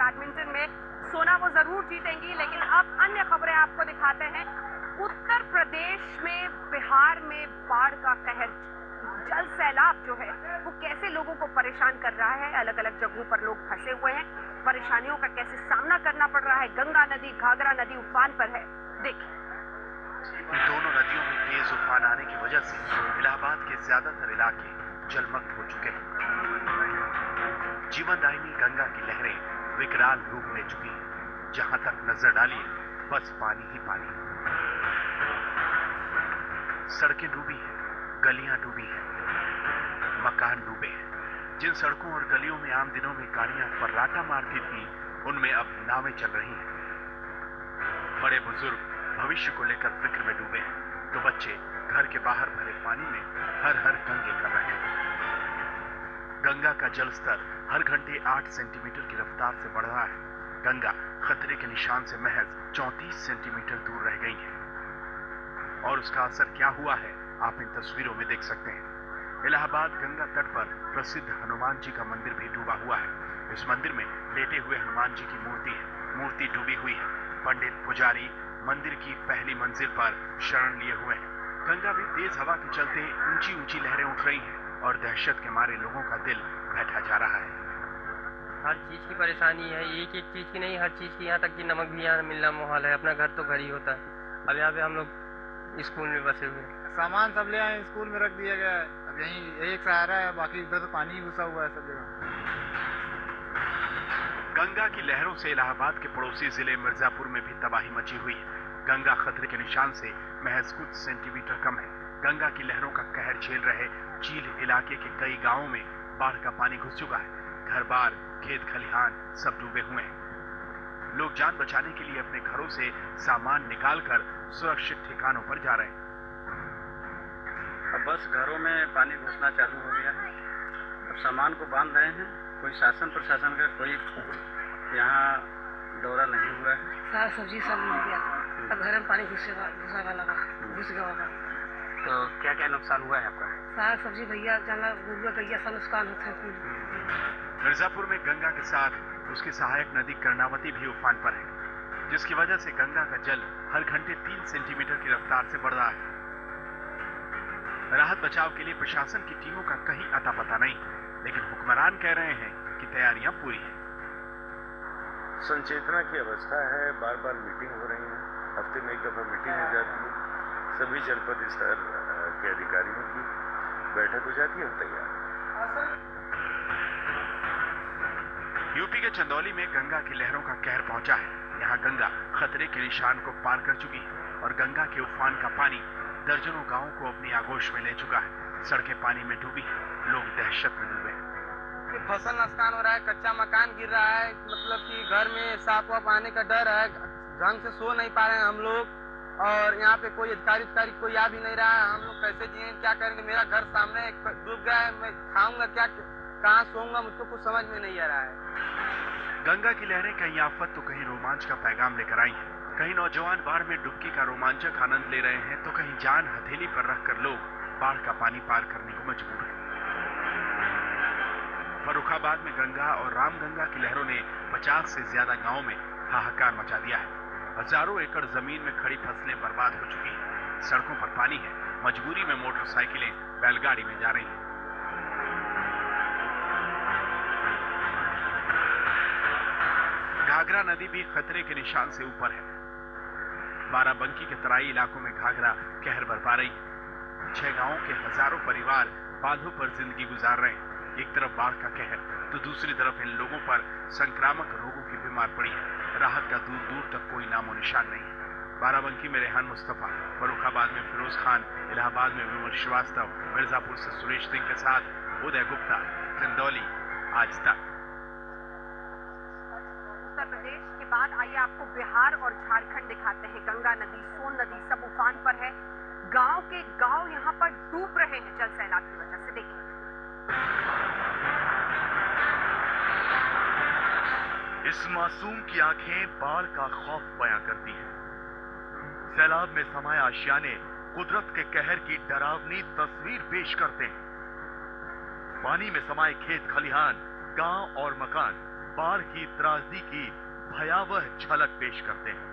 Badminton में सोना वो जरूर जीतेंगी। लेकिन अब अन्य खबरें आपको दिखाते हैं। उत्तर प्रदेश में, बिहार में बाढ़ का कहर, जल सैलाब जो है वो कैसे लोगों को परेशान कर रहा है। अलग अलग जगहों पर लोग फंसे हुए हैं, परेशानियों का कैसे सामना करना पड़ रहा है। गंगा नदी, घाघरा नदी उफान पर है, देखिए। दोनों नदियों में तेज उफान आने की वजह से इलाहाबाद के ज्यादातर इलाके जलमग्न हो चुके हैं। जीवनदायिनी गंगा की लहरें विकराल रूप ले चुकी हैं। जहां तक नजर डालिए बस पानी ही पानी। सड़कें डूबी हैं, गलियां डूबी हैं, मकान डूबे हैं। जिन सड़कों और गलियों में आम दिनों में गाड़ियां फर्राटा मारती थी, उनमें अब नावें चल रही हैं। बड़े बुजुर्ग भविष्य को लेकर फिक्र में डूबे हैं, तो बच्चे घर के बाहर भरे पानी में हर हर गंगे कर रहे हैं। गंगा का जल स्तर हर घंटे 8 सेंटीमीटर की रफ्तार से बढ़ रहा है। गंगा खतरे के निशान से महज 34 सेंटीमीटर दूर रह गई है। और उसका असर क्या हुआ है, आप इन तस्वीरों में देख सकते हैं। इलाहाबाद गंगा तट पर प्रसिद्ध हनुमान जी का मंदिर भी डूबा हुआ है। इस मंदिर में लेटे हुए हनुमान जी की मूर्ति है। मूर्ति डूबी हुई है। पंडित पुजारी मंदिर की पहली मंजिल पर शरण लिए हुए हैं। गंगा भी तेज हवा के चलते ऊंची ऊंची लहरें उठ रही हैं और दहशत के मारे लोगों का दिल बैठा जा रहा है। हर चीज की परेशानी है, एक एक चीज की नहीं, हर चीज की। यहाँ तक कि नमक भी यहाँ मिलना मुहाल है। अपना घर तो घर ही होता है। अब यहाँ पे हम लोग स्कूल में बसे हुए हैं। सामान सब ले आए, स्कूल में रख दिया गया है। अब यही एक सहारा है, बाकी इधर तो पानी घुसा हुआ है सब जगह। गंगा की लहरों से इलाहाबाद के पड़ोसी जिले मिर्जापुर में भी तबाही मची हुई है। गंगा खतरे के निशान से महज कुछ सेंटीमीटर कम है। गंगा की लहरों का कहर झेल रहे चील इलाके के कई गांवों में बाढ़ का पानी घुस चुका है। घर बार, खेत खलिहान सब डूबे हुए हैं। लोग जान बचाने के लिए अपने घरों से सामान निकालकर सुरक्षित ठिकानों पर जा रहे हैं। अब बस घरों में पानी घुसना चालू हो गया है। अब सामान को बांध रहे हैं। कोई शासन प्रशासन का कोई यहाँ दौरा नहीं हुआ है। साग सब्जी सब मिल गया। अब घर में पानी घुस गया। तो क्या क्या नुकसान हुआ है आपका? साग सब्जी भैया जाला गैया सब नुकसान होता है। मिर्जापुर में गंगा के साथ उसकी सहायक नदी कर्णावती भी उफान पर है, जिसकी वजह से गंगा का जल हर घंटे 3 सेंटीमीटर की रफ्तार से बढ़ रहा है। राहत बचाव के लिए प्रशासन की टीमों का कहीं अता पता नहीं, लेकिन हुक्मरान कह रहे हैं कि तैयारियां पूरी हैं। संचेतना की अवस्था है, बार बार मीटिंग हो रही है, हफ्ते में एक दफा मीटिंग हो जाती है। सभी जनपद स्तर के अधिकारियों की बैठक हो जाती है, हम तैयार। यूपी के चंदौली में गंगा की लहरों का कहर पहुंचा है। यहाँ गंगा खतरे के निशान को पार कर चुकी है और गंगा के उफान का पानी दर्जनों गांवों को अपनी आगोश में ले चुका है। सड़कें पानी में डूबी हैं, लोग दहशत में डूबे हैं। फसल नुकसान हो रहा है, कच्चा मकान गिर रहा है, मतलब कि घर में सांप वाप आने का डर है। ढंग से सो नहीं पा रहे हैं हम लोग। और यहाँ पे कोई अधिकारी कोई आ भी नहीं रहा है। हम लोग कैसे जिए, क्या करेंगे? मेरा घर सामने डूब गया है, मैं खाऊंगा क्या, कहाँ सोऊंगा, मुझको कुछ समझ में नहीं आ रहा है। गंगा की लहरें कहीं आफत तो कहीं रोमांच का पैगाम लेकर आई हैं। कहीं नौजवान बाढ़ में डुबकी का रोमांचक आनंद ले रहे हैं, तो कहीं जान हथेली पर रखकर लोग बाढ़ का पानी पार करने को मजबूर हैं। फर्रुखाबाद में गंगा और रामगंगा की लहरों ने 50 से ज्यादा गांवों में हाहाकार मचा दिया है। हजारों एकड़ जमीन में खड़ी फसलें बर्बाद हो चुकी हैं। सड़कों पर पानी है, मजबूरी में मोटरसाइकिलें बैलगाड़ी में जा रही हैं। घाघरा नदी भी खतरे के निशान से ऊपर है। बाराबंकी के तराई इलाकों में घाघरा कहर बरपा रही है। 6 गांवों के हजारों परिवार बांधों पर जिंदगी गुजार रहे हैं। एक तरफ बाढ़ का कहर, तो दूसरी तरफ इन लोगों पर संक्रामक रोगों की बीमार पड़ी है। राहत का दूर दूर तक कोई नामो निशान नहीं है। बाराबंकी में रेहान मुस्तफा, फर्रुखाबाद में फिरोज खान, इलाहाबाद में विमल श्रीवास्तव, मिर्जापुर से सुरेश सिंह के साथ उदय गुप्ता, चंदौली, आज तक। उत्तर प्रदेश के बाद आइए आपको बिहार और झारखंड दिखाते हैं। गंगा नदी, सोन नदी सब उफान पर है। गांव के गांव यहाँ पर डूब रहे हैं जल सैलाब की वजह से। देखिए, इस मासूम की आंखें बाढ़ का खौफ बयां करती हैं। सैलाब में समाये आशियाने कुदरत के कहर की डरावनी तस्वीर पेश करते हैं। पानी में समाये खेत खलिहान, गांव और मकान बाढ़ की त्रासदी की भयावह झलक पेश करते हैं।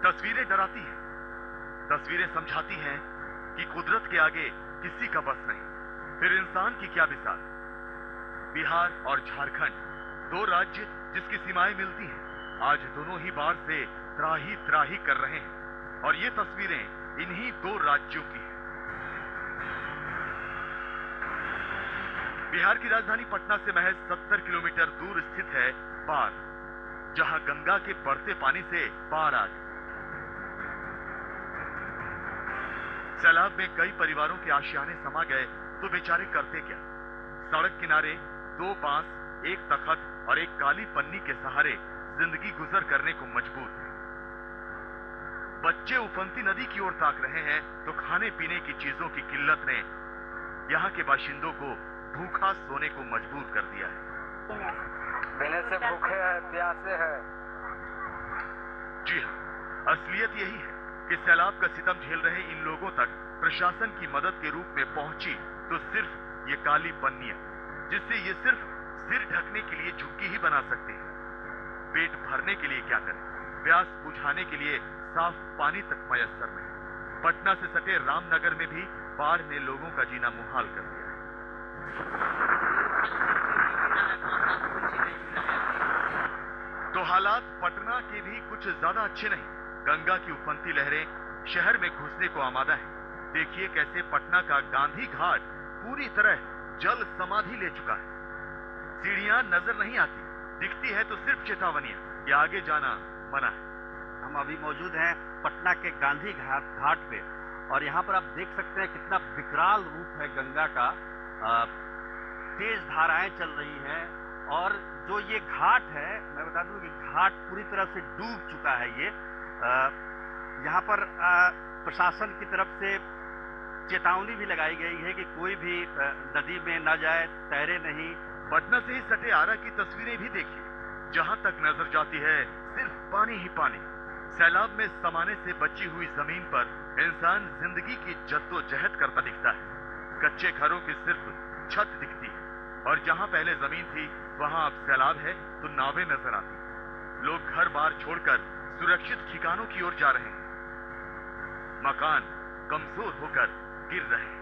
तस्वीरें डराती हैं, तस्वीरें समझाती हैं कि कुदरत के आगे किसी का बस नहीं, फिर इंसान की क्या मिसाल। बिहार और झारखंड, दो राज्य जिसकी सीमाएं मिलती हैं, आज दोनों ही बाढ़ से त्राही त्राही कर रहे हैं और ये तस्वीरें इन्हीं दो राज्यों की हैं। बिहार की राजधानी पटना से महज 70 किलोमीटर दूर स्थित है बाढ़, जहां गंगा के बढ़ते पानी से बाढ़ आ गई। सैलाब में कई परिवारों के आशियाने समा गए तो बेचारे करते क्या। सड़क किनारे 2 बांस, 1 तखत और एक काली पन्नी के सहारे जिंदगी गुजर करने को मजबूर थे। बच्चे उफनती नदी की ओर ताक रहे हैं तो खाने पीने की चीजों की किल्लत ने यहाँ के बाशिंदों को भूखा सोने को मजबूर कर दिया है। बिना से भूखे है, प्यासे है। जी हाँ, असलियत यही है कि सैलाब का सितम झेल रहे इन लोगों तक प्रशासन की मदद के रूप में पहुंची तो सिर्फ ये काली पन्नियां, जिससे ये सिर्फ सिर ढकने के लिए झुग्गी ही बना सकते हैं। पेट भरने के लिए क्या करें, प्यास बुझाने के लिए साफ पानी तक मयस्सर नहीं। पटना से सटे रामनगर में भी बाढ़ ने लोगों का जीना मुहाल कर दिया है। तो हालात पटना के भी कुछ ज्यादा अच्छे नहीं। गंगा की उफनती लहरें शहर में घुसने को आमादा है। देखिए कैसे पटना का गांधी घाट पूरी तरह जल समाधि ले चुका है। सीढ़ियां नजर नहीं आती, दिखती है तो सिर्फ चेतावनियां कि आगे जाना मना है। हम अभी मौजूद हैं पटना के गांधी घाट पे और यहाँ पर आप देख सकते हैं कितना विकराल रूप है गंगा का। तेज धाराएं चल रही हैं और जो ये घाट है, मैं बता दूं कि घाट पूरी तरह से डूब चुका है। ये यहाँ पर प्रशासन की तरफ से चेतावनी भी लगाई गई है कि कोई भी नदी में न जाए, तैरे नहीं। पटना से ही सटे आरा की तस्वीरें भी देखिए, जहां तक नजर जाती है सिर्फ पानी ही पानी। सैलाब में समाने से बची हुई जमीन पर इंसान जिंदगी की जद्दोजहद करता दिखता है। कच्चे घरों की सिर्फ छत दिखती है और जहां पहले जमीन थी वहां अब सैलाब है तो नावें नजर आती। लोग घर बार छोड़कर सुरक्षित ठिकानों की ओर जा रहे हैं। मकान कमजोर होकर गिर रहे हैं।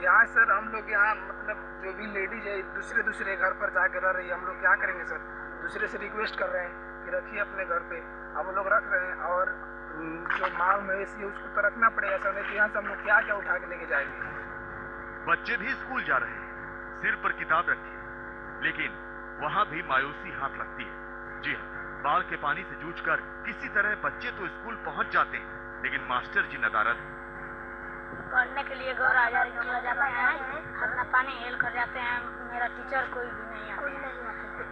यहाँ सर हम लोग यहाँ मतलब जो भी लेडीज है दूसरे घर पर जाकर रह रही है, हम लोग क्या करेंगे सर? दूसरे से रिक्वेस्ट कर रहे हैं कि रखिए अपने घर पे, हम लोग रख रहे हैं और जो माल मवेशी है उसको तो रखना पड़ेगा सर, नहीं तो यहाँ से हम लोग क्या क्या उठा के लेके जाएंगे। बच्चे भी स्कूल जा रहे हैं, सिर पर किताब रखी है, लेकिन वहाँ भी मायूसी हाथ लगती है। जी हाँ, बाढ़ के पानी से जूझकर किसी तरह बच्चे तो स्कूल पहुँच जाते हैं, लेकिन मास्टर जी नदारद पढ़ने के लिए घर आ जाते हैं, अपना पानी हेल कर जाते हैं। मेरा टीचर कोई भी नहीं आते।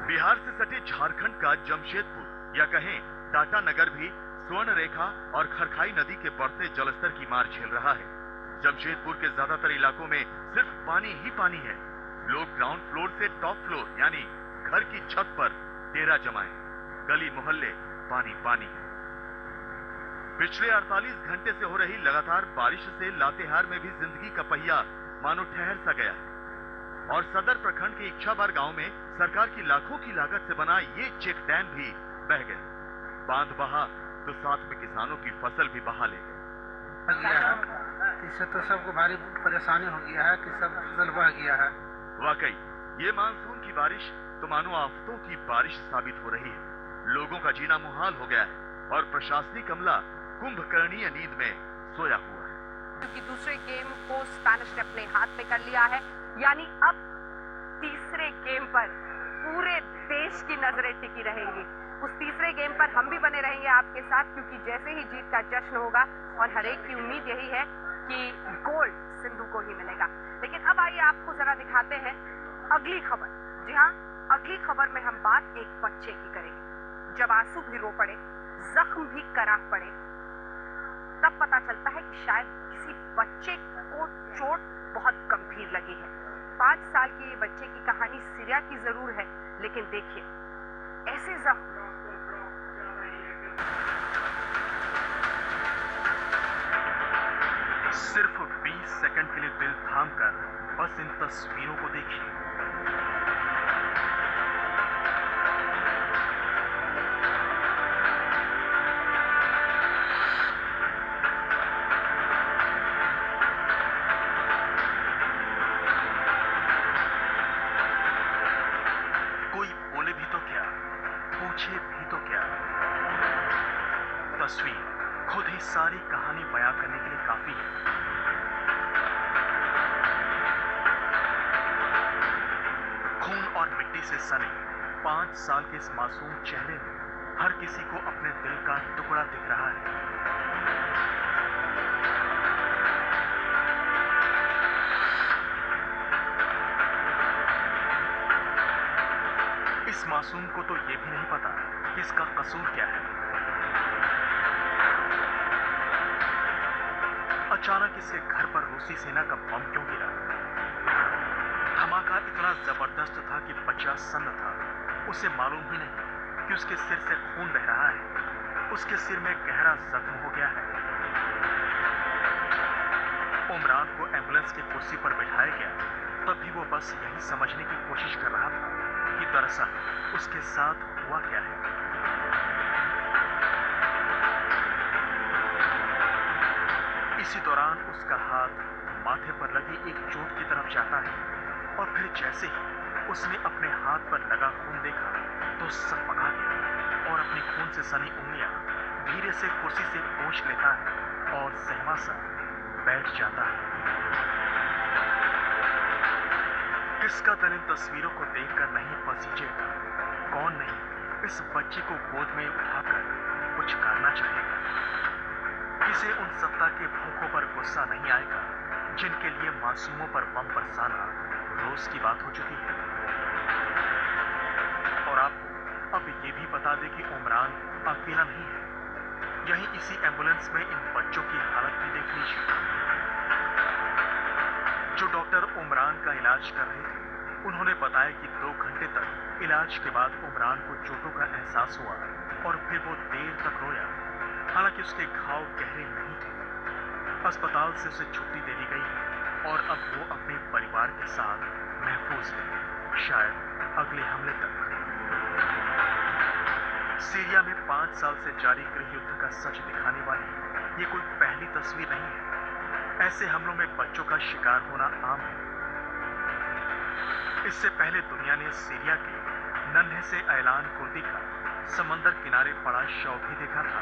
बिहार से सटे झारखंड का जमशेदपुर या कहें टाटा नगर भी स्वर्ण रेखा और खरखाई नदी के बढ़ते जलस्तर की मार झेल रहा है। जमशेदपुर के ज्यादातर इलाकों में सिर्फ पानी ही पानी है। लोग ग्राउंड फ्लोर से टॉप फ्लोर यानी घर की छत पर डेरा जमाए, गली मोहल्ले पानी पानी है। पिछले 48 घंटे से हो रही लगातार बारिश से लातेहार में भी जिंदगी का पहिया मानो ठहर सा गया है और सदर प्रखंड के इच्छाबार गांव में सरकार की लाखों की लागत से बना ये चेक डैम भी बह गए। बांध बहा तो साथ में किसानों की फसल भी बहा ले गए। इससे तो सबको भारी परेशानी हो गया है कि सब फसल बह गया है। वाकई ये मानसून की बारिश तो मानो आफतों की बारिश साबित हो रही है। लोगों का जीना मुहाल हो गया है और प्रशासनिक अमला कुंभकर्णीय नींद में सोया हुआ है। क्योंकि दूसरे गेम को स्पेनिश ने अपने हाथ में कर लिया है, यानी अब तीसरे गेम पर पूरे देश की नजरें टिकी रहेंगी। उस तीसरे गेम पर हम भी बने रहेंगे आपके साथ, क्योंकि जैसे ही जीत का जश्न होगा और हर एक की उम्मीद यही है कि गोल्ड सिंधु को ही मिलेगा। लेकिन अब आइए आपको जरा दिखाते हैं अगली खबर। जी हाँ, अगली खबर में हम बात एक बच्चे की करेंगे। जब आंसू भी रो पड़े, जख्म भी करा पड़े, तब पता चलता है कि शायद किसी बच्चे को चोट बहुत गंभीर लगी है। 5 साल के बच्चे की कहानी सीरिया की जरूर है, लेकिन देखिए ऐसे जख्म। सिर्फ 20 सेकंड के लिए दिल थाम कर बस इन तस्वीरों को देखिए। भी तो क्या, पूछे भी तो क्या। तस्वीर खुद ही सारी कहानी बयां करने के लिए काफी है। खून और मिट्टी से सने 5 साल के इस मासूम चेहरे में हर किसी को अपने दिल का टुकड़ा दिख रहा है। इस मासूम को तो ये भी नहीं पता कि इसका कसूर क्या है। अचानक इसके घर पर रूसी सेना का बम क्यों गिरा? धमाका इतना जबरदस्त था कि बच्चा सन्न था। उसे मालूम ही नहीं कि उसके सिर से खून बह रहा है। उसके सिर में गहरा जख्म हो गया है। उमरान को एम्बुलेंस की कुर्सी पर बिठाया गया, तब भी वो बस यही समझने की कोशिश कर रहा था कि दरअसल उसके साथ हुआ क्या है। इसी दौरान उसका हाथ माथे पर लगी एक चोट की तरफ जाता है और फिर जैसे ही उसने अपने हाथ पर लगा खून देखा तो सकपका गया और अपनी खून से सनी उंगलियां धीरे से कुर्सी से पोंछ लेता है और सहमा सा बैठ जाता है। किसका दिल इन तस्वीरों को देखकर नहीं पसीजेगा? कौन नहीं इस बच्चे को गोद में उठाकर कुछ करना चाहेगा? किसे उन सत्ता के भूखों पर गुस्सा नहीं आएगा जिनके लिए मासूमों पर बम बरसाना रोज की बात हो चुकी है। और आपको अब ये भी बता दें कि उमरान अकेला नहीं है। यहीं इसी एम्बुलेंस में इन बच्चों की हालत भी देख लीजिए। जो डॉक्टर उमरान का इलाज कर रहे थे, उन्होंने बताया कि 2 घंटे तक इलाज के बाद उमरान को चोटों का एहसास हुआ और फिर वो देर तक रोया। हालांकि उसके घाव गहरे नहीं थे। अस्पताल से उसे छुट्टी दे दी गई और अब वो अपने परिवार के साथ महफूज है, शायद अगले हमले तक। सीरिया में 5 साल से जारी गृह युद्ध का सच दिखाने वाली ये कोई पहली तस्वीर नहीं है। ऐसे हमलों में बच्चों का शिकार होना आम है। इससे पहले दुनिया ने सीरिया के नन्हे से ऐलान कुर्दी का समंदर किनारे पड़ा शव भी देखा था।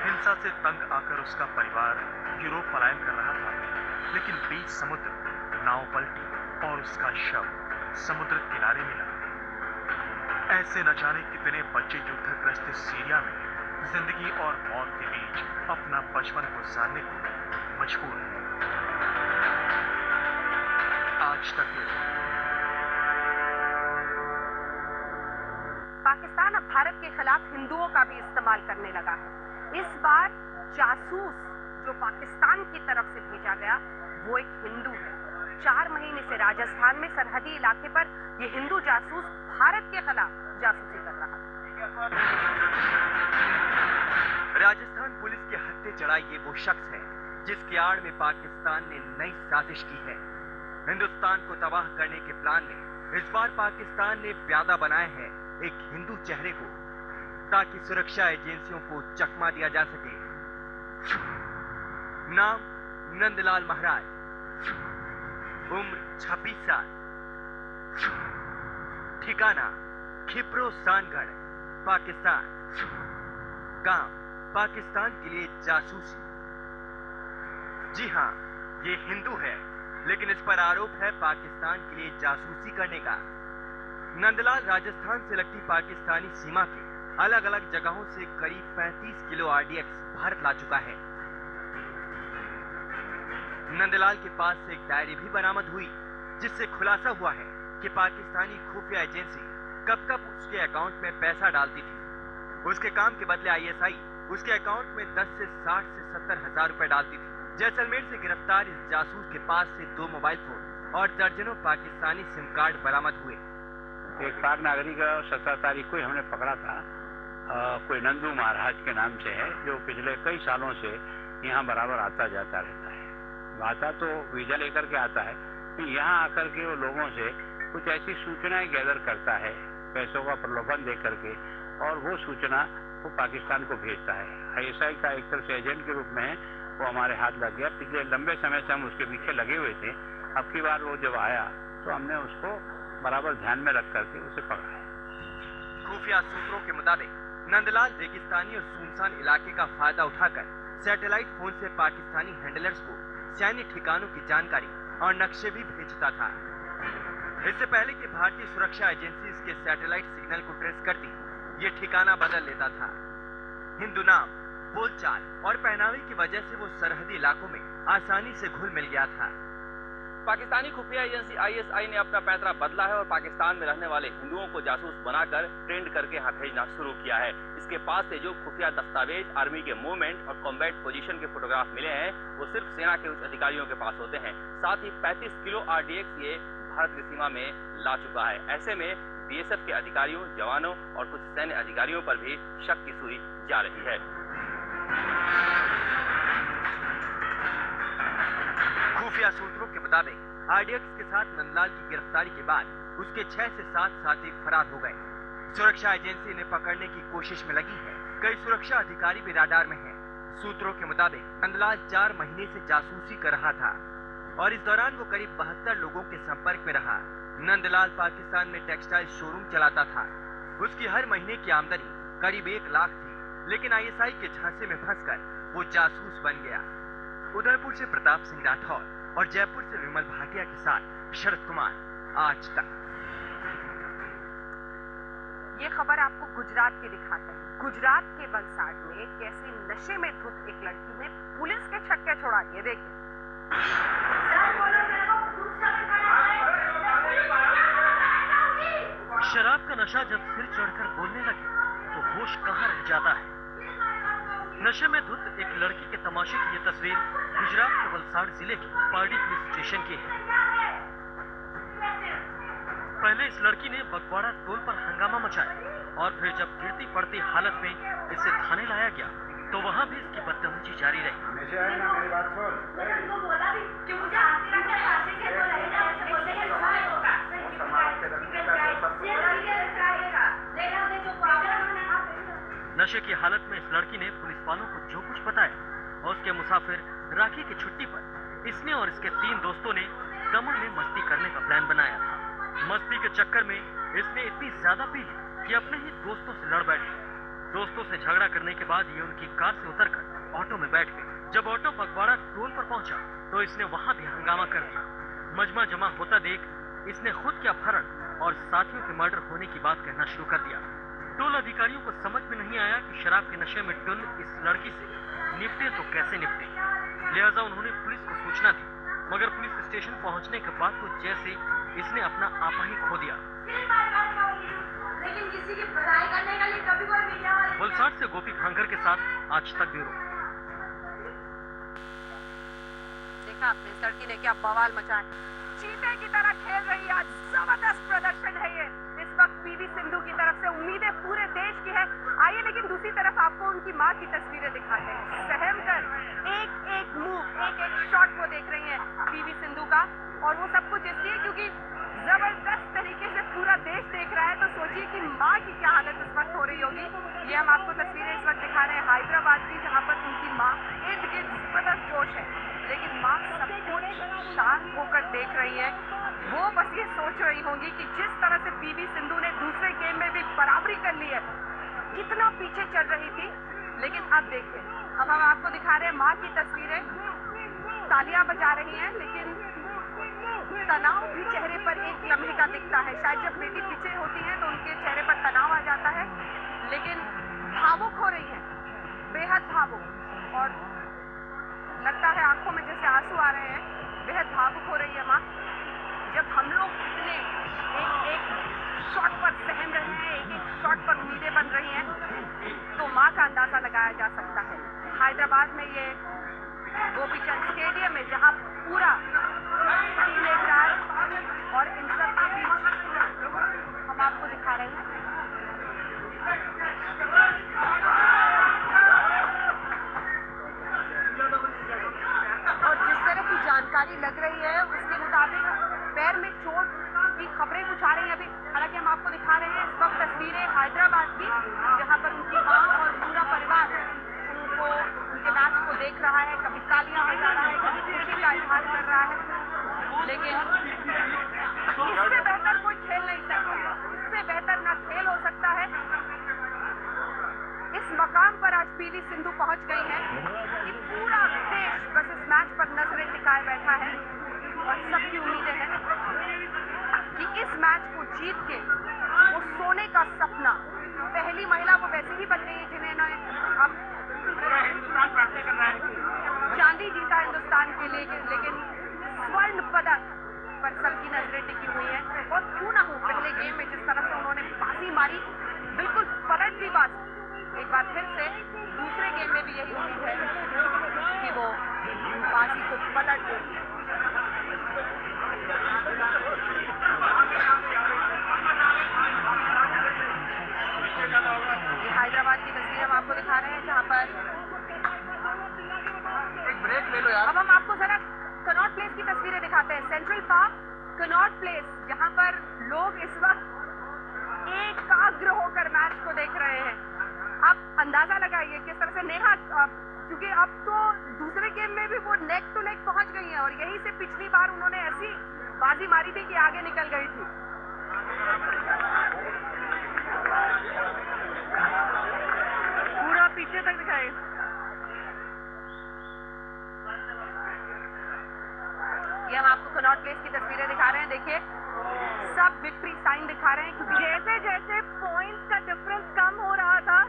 हिंसा से तंग आकर उसका परिवार यूरोप पलायन कर रहा था, लेकिन बीच समुद्र नाव पलटी और उसका शव समुद्र किनारे मिला। ऐसे न जाने कितने बच्चे युद्धग्रस्त सीरिया में जिंदगी और मौत के बीच अपना बचपन गुजारने को मजबूर है। आज तक पाकिस्तान अब भारत के खिलाफ हिंदुओं का भी इस्तेमाल करने लगा है। इस बार जासूस जो पाकिस्तान की तरफ से भेजा गया वो एक हिंदू है। 4 महीने से राजस्थान में सरहदी इलाके पर ये हिंदू जासूस भारत के खिलाफ जासूसी कर रहा था। राजस्थान पुलिस के हत्थे चढ़ा ये वो शख्स है जिसकी आड़ में पाकिस्तान ने नई साजिश की है। हिंदुस्तान को तबाह करने के प्लान में इस बार पाकिस्तान ने प्यादा बनाया है एक हिंदू चेहरे को, ताकि सुरक्षा एजेंसियों को चकमा दिया जा सके। नाम नंदलाल महाराज, उम्र 26 साल, ठिकाना खिप्रो सानगढ़, पाकिस्तान, काम पाकिस्तान के लिए जासूसी। जी हाँ, ये हिंदू है, लेकिन इस पर आरोप है पाकिस्तान के लिए जासूसी करने का। नंदलाल राजस्थान से लगती पाकिस्तानी सीमा के अलग अलग जगहों से करीब 35 किलो RDX भारत ला चुका है। नंदलाल के पास से एक डायरी भी बरामद हुई जिससे खुलासा हुआ है कि पाकिस्तानी खुफिया एजेंसी कब कब उसके अकाउंट में पैसा डालती थी। उसके काम के बदले ISI उसके अकाउंट में 10 से 60 से 70 हजार रुपए डालती थी। जैसलमेर से गिरफ्तार इस जासूस के पास से 2 मोबाइल फोन और दर्जनों पाकिस्तानी सिम कार्ड बरामद हुए। एक पाक नागरिक 17 तारीख को हमने पकड़ा था, कोई नंदू महाराज के नाम से है, जो पिछले कई सालों से यहाँ बराबर आता जाता रहता है। आता तो वीजा लेकर के आता है, तो यहाँ आकर के वो लोगों से कुछ ऐसी सूचनाएं गैदर करता है, पैसों का प्रलोभन दे करके, और वो सूचना वो पाकिस्तान को भेजता है। ISI का एक तरह से एजेंट के रूप में वो हमारे हाथ लग गया। पिछले लंबे समय से हम उसके पीछे लगे हुए थे। अब की बार वो जब आया तो हमने उसको बराबर ध्यान में रख करके उसे पकड़ा है। खुफिया सूत्रों के मुताबिक नंदलाल रेगिस्तानी और सुनसान इलाके का फायदा उठाकर सैटेलाइट फोन से पाकिस्तानी हैंडलर्स को सैन्य ठिकानों की जानकारी और नक्शे भी भेजता था। इससे पहले कि भारतीय सुरक्षा एजेंसी इसके सैटेलाइट सिग्नल को ट्रेस करती, ये ठिकाना बदल लेता था। हिंदू नाम, बोलचाल और पहनावे की वजह से वो सरहदी इलाकों में आसानी से घुल मिल गया था। पाकिस्तानी खुफिया एजेंसी ISI ने अपना पैंतरा बदला है और पाकिस्तान में रहने वाले हिंदुओं को जासूस बनाकर ट्रेंड करके यहाँ भेजना शुरू किया है। इसके पास से जो खुफिया दस्तावेज, आर्मी के मूवमेंट और कॉम्बैट पोजीशन के फोटोग्राफ मिले हैं वो सिर्फ सेना के उच्च अधिकारियों के पास होते हैं। साथ ही 35 किलो RDX ये भारत की सीमा में ला चुका है। ऐसे में BSF के अधिकारियों, जवानों और कुछ सैन्य अधिकारियों पर भी शक की सुई जा रही है। खुफिया सूत्रों के मुताबिक RDX के साथ नंदलाल की गिरफ्तारी के बाद उसके 6 से 7 साथी फरार हो गए। सुरक्षा एजेंसी ने पकड़ने की कोशिश में लगी है। कई सुरक्षा अधिकारी भी राडार में हैं। सूत्रों के मुताबिक नंदलाल 4 महीने से जासूसी कर रहा था और इस दौरान वो करीब 72 लोगों के संपर्क में रहा। नंदलाल पाकिस्तान में टेक्सटाइल शोरूम चलाता था। उसकी हर महीने की आमदनी करीब 1 लाख थी, लेकिन ISI के झांसे में फंसकर वो जासूस बन गया। उदयपुर से प्रताप सिंह राठौर और जयपुर से विमल भाटिया के साथ शरद कुमार, आज तक। ये खबर आपको गुजरात की दिखाते हैं। गुजरात के वलसाड में कैसे नशे में धुत एक लड़की ने पुलिस के छक्के छोड़ा दिए, देखिए। शराब का नशा जब सिर चढ़कर बोलने लगे तो होश कहाँ रह जाता है। नशे में धुत एक लड़की के तमाशे की ये तस्वीर गुजरात के वलसाड जिले की पारडी पुलिस स्टेशन की है। पहले इस लड़की ने बगवाड़ा टोल पर हंगामा मचाया और फिर जब गिरती पड़ती हालत में इसे थाने लाया गया तो वहां भी इसकी बदतमीजी जारी रही। नशे की हालत में इस लड़की ने पुलिस वालों को जो कुछ बताया और उसके मुसाफिर राखी की छुट्टी पर इसने और इसके 3 दोस्तों ने दमन में मस्ती करने का प्लान बनाया था। मस्ती के चक्कर में इसने इतनी ज्यादा पी ली कि अपने ही दोस्तों से लड़ बैठे। दोस्तों से झगड़ा करने के बाद ये उनकी कार से उतरकर ऑटो में बैठ गए। जब ऑटो बगवाड़ा टोल पर पहुंचा तो इसने वहां भी हंगामा कर दिया। मजमा जमा होता देख इसने खुद के अपहरण और साथियों के मर्डर होने की बात कहना शुरू कर दिया। टोल अधिकारियों को समझ में नहीं आया कि शराब के नशे में टुन इस लड़की से निपटे तो कैसे निपटे, लिहाजा उन्होंने पुलिस को सूचना दी। मगर पुलिस स्टेशन पहुंचने के बाद तो जैसे इसने अपना आपा ही खो दिया। लेकिन किसी की भलाई करने के लिए कभी कोई मीडिया वाले वलसाड से गोपी खांगर के साथ आज तक ब्यूरो। देखा आपने इस लड़की ने क्या बवाल मचाया। चीते की तरह खेल रही है, आज जबरदस्त प्रदर्शन है ये। इस वक्त PV सिंधु की तरफ से उम्मीदें पूरे देश की है। आइए लेकिन दूसरी तरफ आपको उनकी माँ की तस्वीरें दिखाते हैं। सहम कर एक एक मूव, एक एक शॉट वो देख रही हैं PV सिंधु का, और वो सब कुछ इसलिए क्योंकि जबरदस्त तरीके से पूरा देश देख रहा है। तो सोचिए कि माँ की क्या हालत इस वक्त हो रही होगी। ये हम आपको तस्वीरें इस वक्त दिखा रहे हैं हैदराबाद की, जहाँ पर उनकी माँ इर्द गिर्द जबरदस्त जोश है, लेकिन माँ सब कुछ शांत होकर देख रही है। वो बस ये सोच रही होंगी कि जिस तरह से PV सिंधु ने दूसरे गेम में भी बराबरी कर ली है, कितना पीछे चल रही थी। लेकिन अब देखिए, अब हम आपको दिखा रहे हैं माँ की तस्वीरें। तालियां बजा रही हैं, लेकिन तनाव भी चेहरे पर एक लम्हे का दिखता है। शायद जब बेटी पीछे होती है तो उनके चेहरे पर तनाव आ जाता है, लेकिन भावुक हो रही है, बेहद भावुक, और लगता है आंखों में जैसे आंसू आ रहे हैं। बेहद भावुक हो रही है माँ। जब हम लोग इतने एक एक शॉट पर सहम रहे हैं, एक एक शॉट पर उम्मीदें बन रही हैं, तो माँ का अंदाजा लगाया जा सकता है। हैदराबाद में ये गोपीचंद स्टेडियम है, जहाँ पूरा टीनेजर और इन सब के बीच हम आपको दिखा रहे हैं। और जिस तरह की जानकारी लग रही है उसके मुताबिक पैर में चोट की खबरें कुछ आ रही हैं अभी। हालांकि हम आपको दिखा रहे हैं इस वक्त तस्वीरें हैदराबाद की, जहां पर उनकी मां और पूरा परिवार उनको उनके मैच को देख रहा है। कविता टिकाए बैठा है और सबकी उम्मीदें हैं कि इस मैच को जीत के वो सोने का सपना, पहली महिला वो वैसे ही बन गई है जिन्हें अब चांदी जीता हिंदुस्तान के लिए, लेकिन स्वर्ण पदक पर सबकी नजरें टिकी हुई है। और क्यों ना हो, पहले गेम में जिस तरह से उन्होंने बाजी मारी, बिल्कुल पलट दी बाजी। एक बार फिर से दूसरे गेम में भी यही उम्मीद है कि वो बाजी को पलट देगी। ये हैदराबाद की तस्वीर हम आपको दिखा रहे हैं, जहां पर एक ब्रेक ले लो यार। अब हम आपको जरा कनॉट प्लेस की तस्वीरें दिखाते हैं। सेंट्रल पार्क, कनॉट प्लेस, जहां पर लोग इस वक्त एकाग्र होकर मैच को देख रहे हैं। आप अंदाजा लगाइए किस तरह से नेहा, क्योंकि अब तो दूसरे गेम में भी वो नेक टू नेक पहुंच गई हैं और यहीं से पिछली बार उन्होंने ऐसी बाजी मारी थी कि आगे निकल गई थी। पूरा पीछे तक दिखाइए। ये हम आपको कनॉट प्लेस की तस्वीरें दिखा रहे हैं। देखिए सब विक्ट्री साइन दिखा रहे हैं, क्योंकि जैसे जैसे पॉइंट्स का डिफरेंस कम हो रहा था,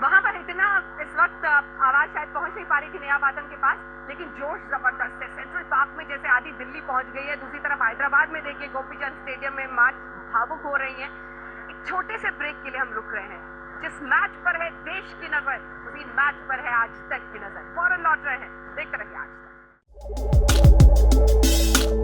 वहां पर इतना इस वक्त आवाज शायद पहुंच नहीं पा रही थी नेहा बातम के पास, लेकिन जोश जबरदस्त है। सेंट्रल पार्क में जैसे आधी दिल्ली पहुंच गई है, दूसरी तरफ हैदराबाद में देखिए गोपीचंद स्टेडियम में मैच भावुक हो रही है। एक छोटे से ब्रेक के लिए हम रुक रहे हैं। जिस मैच पर है देश की नजर, उसी मैच पर है आज तक की नजर। फौरन लौट रहे हैं, देखते रहिए आज तक।